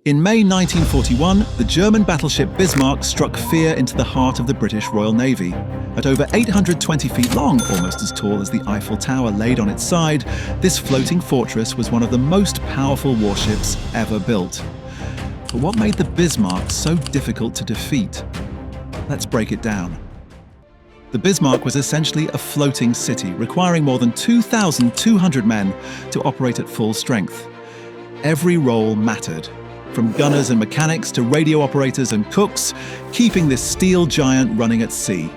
In May 1941, the German battleship Bismarck struck fear into the heart of the British Royal Navy. At over 820 feet long, almost as tall as the Eiffel Tower laid on its side, this floating fortress was one of the most powerful warships ever built. But what made the Bismarck so difficult to defeat? Let's break it down. The Bismarck was essentially a floating city, requiring more than 2,200 men to operate at full strength. Every role mattered. From gunners and mechanics to radio operators and cooks, keeping this steel giant running at sea.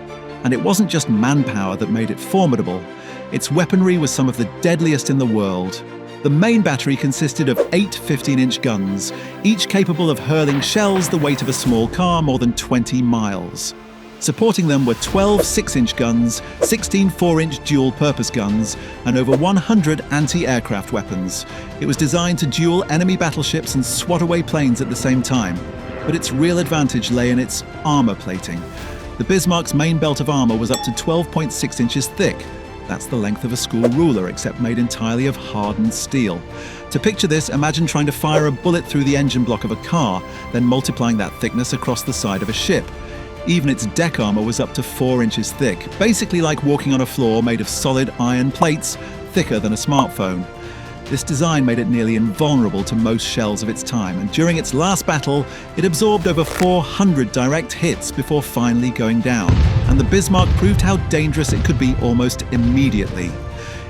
And it wasn't just manpower that made it formidable. Its weaponry was some of the deadliest in the world. The main battery consisted of 8 15-inch guns, each capable of hurling shells the weight of a small car more than 20 miles. Supporting them were 12 6-inch guns, 16 4-inch dual-purpose guns, and over 100 anti-aircraft weapons. It was designed to duel enemy battleships and swat away planes at the same time. But its real advantage lay in its armour plating. The Bismarck's main belt of armour was up to 12.6 inches thick. That's the length of a school ruler, except made entirely of hardened steel. To picture this, imagine trying to fire a bullet through the engine block of a car, then multiplying that thickness across the side of a ship. Even its deck armour was up to 4 inches thick, basically like walking on a floor made of solid iron plates, thicker than a smartphone. This design made it nearly invulnerable to most shells of its time, and during its last battle, it absorbed over 400 direct hits before finally going down. And the Bismarck proved how dangerous it could be almost immediately.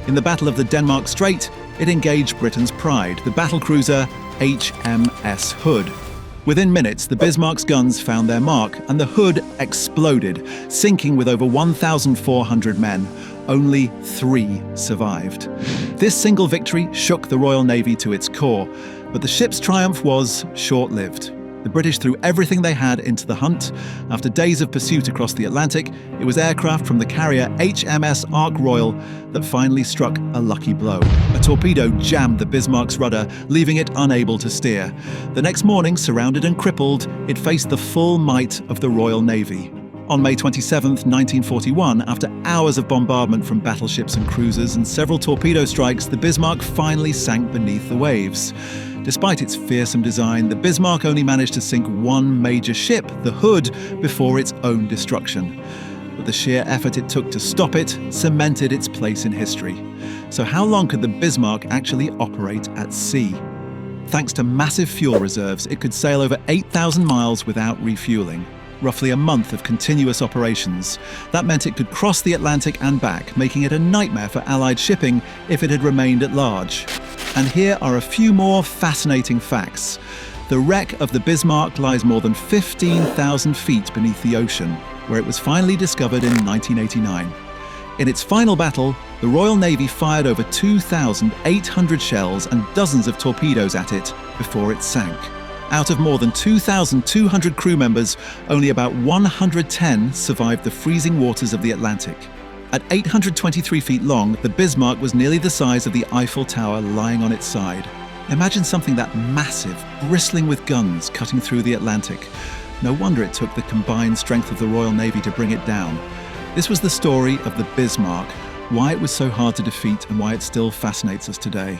In the Battle of the Denmark Strait, it engaged Britain's pride, the battlecruiser HMS Hood. Within minutes, the Bismarck's guns found their mark, and the Hood exploded, sinking with over 1,400 men. Only 3 survived. This single victory shook the Royal Navy to its core, but the ship's triumph was short-lived. The British threw everything they had into the hunt. After days of pursuit across the Atlantic, it was aircraft from the carrier HMS Royal that finally struck a lucky blow. A torpedo jammed the Bismarck's rudder, leaving it unable to steer. The next morning, surrounded and crippled, it faced the full might of the Royal Navy. On May 27, 1941, after hours of bombardment from battleships and cruisers and several torpedo strikes, the Bismarck finally sank beneath the waves. Despite its fearsome design, the Bismarck only managed to sink one major ship, the Hood, before its own destruction. But the sheer effort it took to stop it cemented its place in history. So how long could the Bismarck actually operate at sea? Thanks to massive fuel reserves, it could sail over 8,000 miles without refuelling. Roughly a month of continuous operations. That meant it could cross the Atlantic and back, making it a nightmare for Allied shipping if it had remained at large. And here are a few more fascinating facts. The wreck of the Bismarck lies more than 15,000 feet beneath the ocean, where it was finally discovered in 1989. In its final battle, the Royal Navy fired over 2,800 shells and dozens of torpedoes at it before it sank. Out of more than 2,200 crew members, only about 110 survived the freezing waters of the Atlantic. At 823 feet long, the Bismarck was nearly the size of the Eiffel Tower lying on its side. Imagine something that massive, bristling with guns cutting through the Atlantic. No wonder it took the combined strength of the Royal Navy to bring it down. This was the story of the Bismarck, why it was so hard to defeat and why it still fascinates us today.